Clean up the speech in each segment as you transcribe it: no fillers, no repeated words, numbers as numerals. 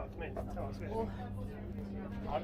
till mig. Ja, så är det. Och Ja.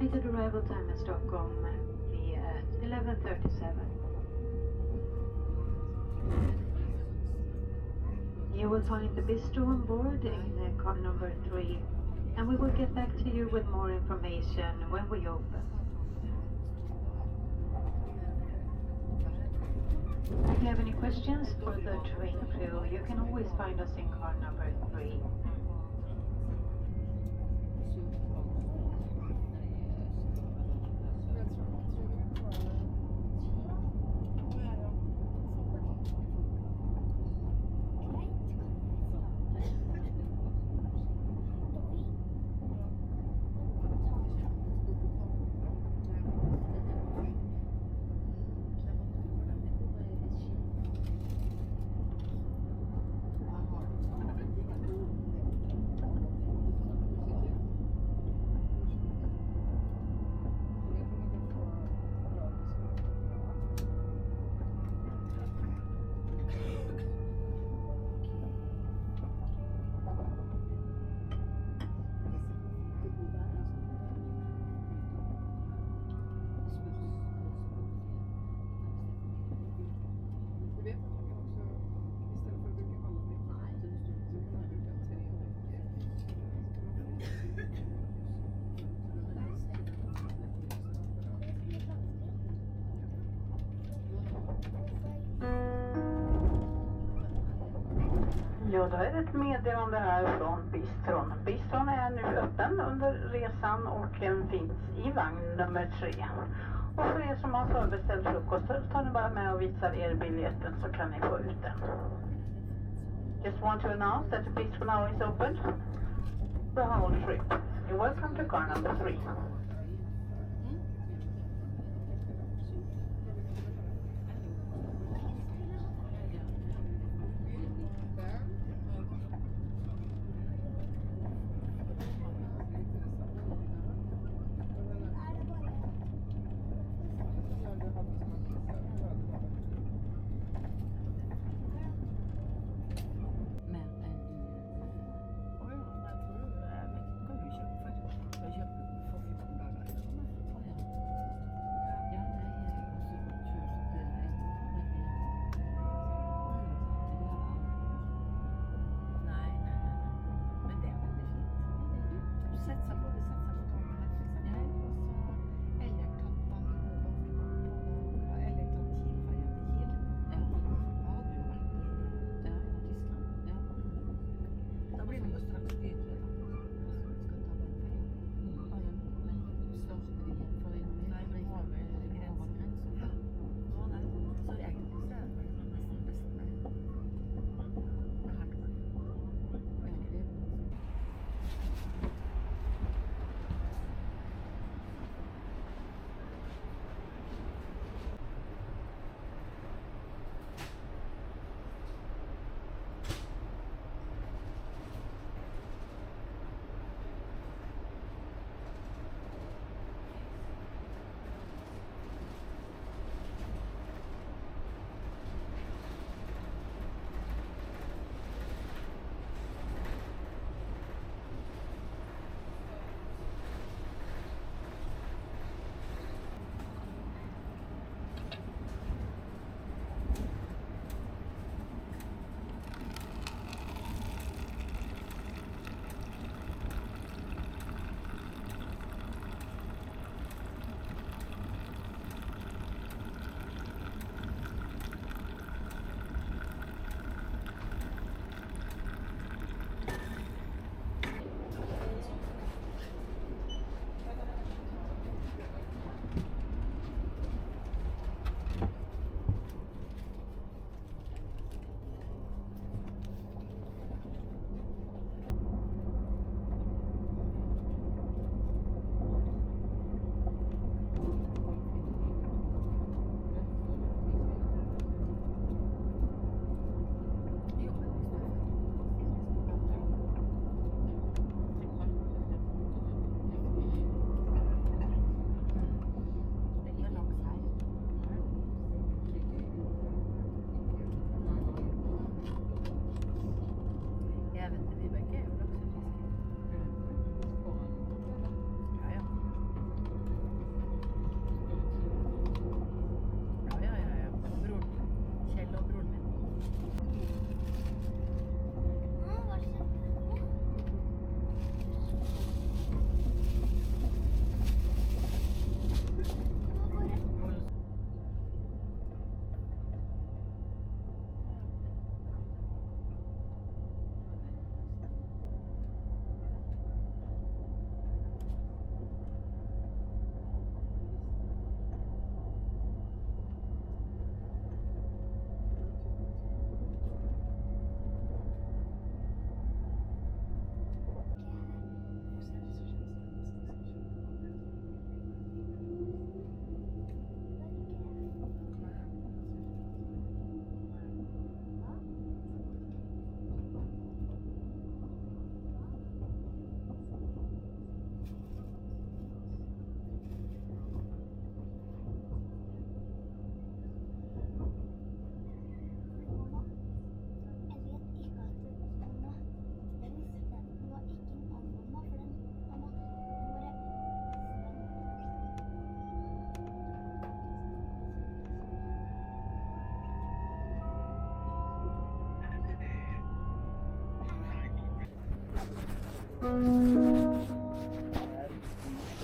Estimated arrival time in Stockholm will be at 11:37. You will find the bistro on board in car number 3, and we will get back to you with more information when we open. If you have any questions for the train crew, you can always find us in car number 3. Ja, då är det ett meddelande här från bistron. Bistron är nu öppen under resan och finns i vagn nummer 3. Och för er som har förbeställt frukost så tar ni bara med och visar er biljetten så kan ni få ut den. Just want to announce that the bistro now is open the whole trip. You're welcome to car number 3.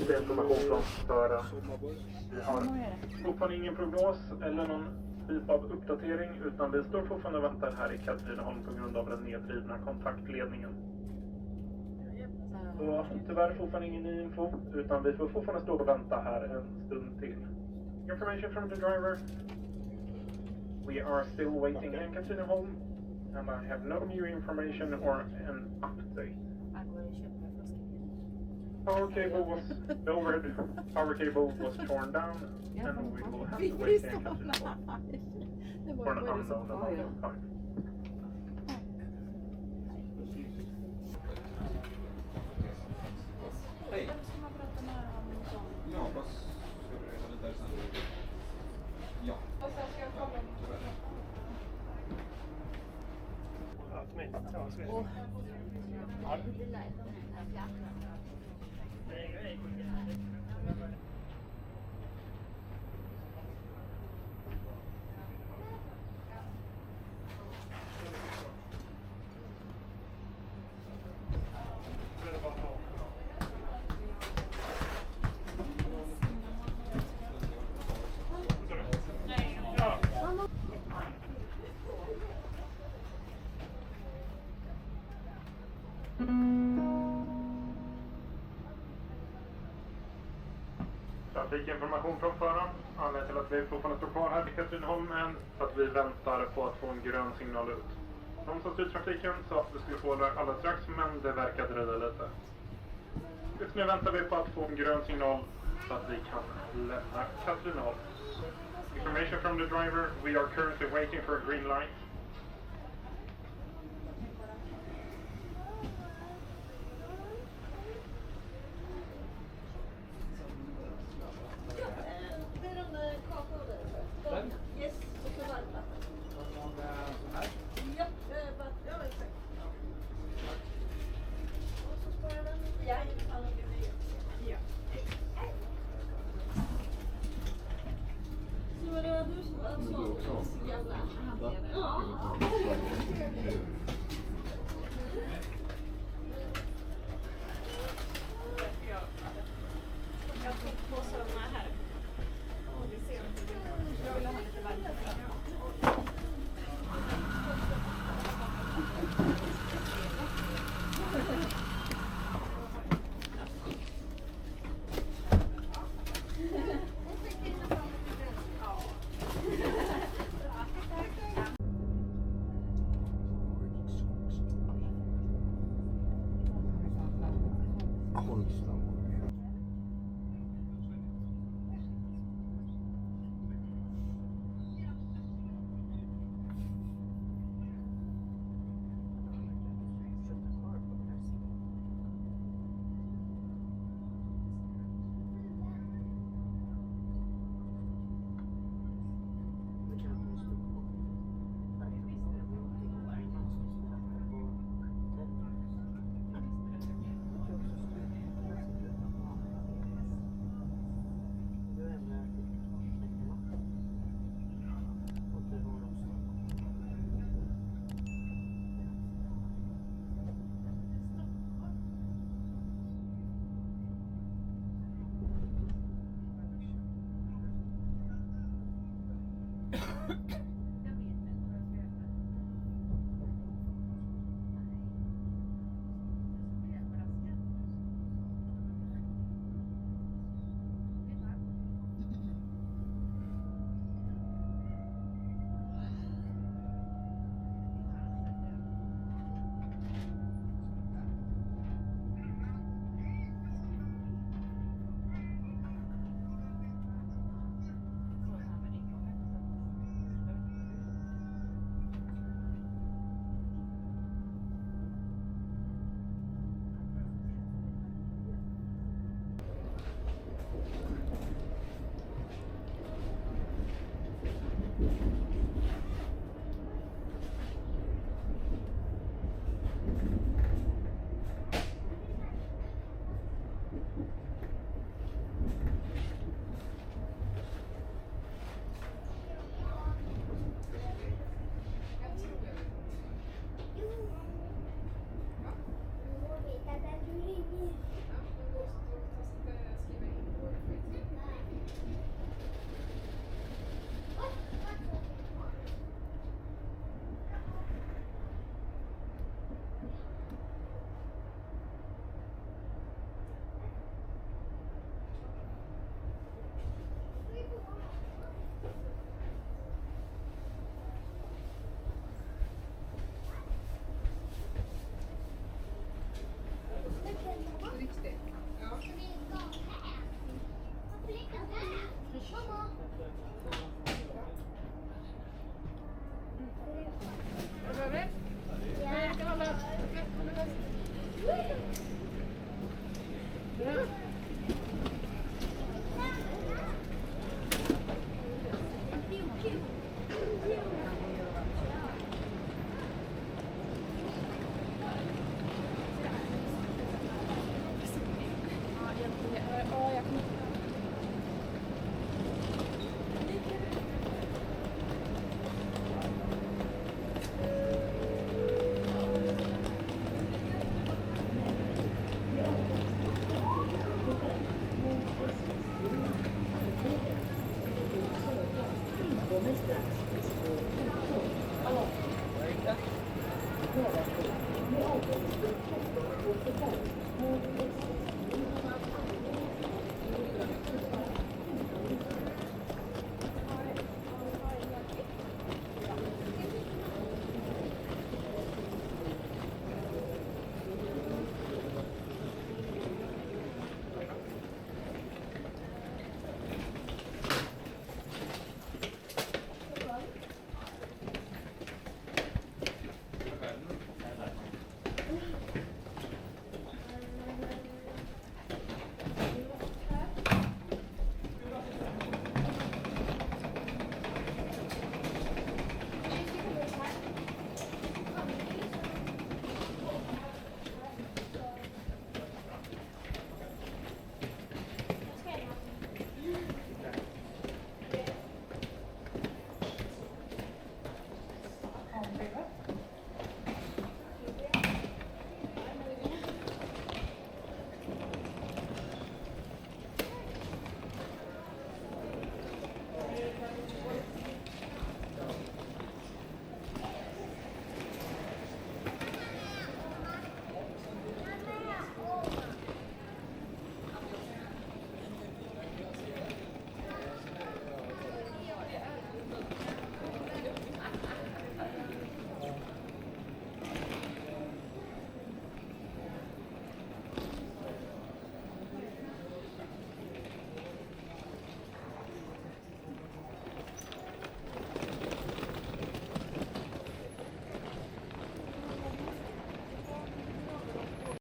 lite information från föraren. Vi har fortfarande ingen prognos eller någon typ av uppdatering, utan vi står fortfarande och väntar här i Katrineholm på grund av den nedrivna kontaktledningen. Så tyvärr fortfarande ingen ny info, utan vi får fortfarande stå och vänta här en stund till. Information from the driver. We are still waiting in Katrineholm, and I have no new information or an update. Power cable was, the overhead power cable was torn down, and we will have to wait in Katrineholm for an unknown amount of time. Hej. Ja, fast ska du reda vidare sen? Ja. Ja, för mig. Ja, så är det. Ja. Trafikinformation från föraren. Anledningen till att vi fortfarande står kvar här vid Katrineholm än för att vi väntar på att få en grön signal ut. De som styr trafiken sa att vi skulle få det alldeles strax, men det verkar dröja lite. Just nu väntar vi på att få en grön signal så att vi kan lämna Katrineholm. Information from the driver. We are currently waiting for a green light. Yes, och så varmt. Ja, ja, exakt. Och så sparar den. Ja, ja. Så var det du som sa jävla. Ja. Jag tog på sådana här. Och vi ser om jag vill ha lite varmt. Ja, jag kommer. Kommer strax.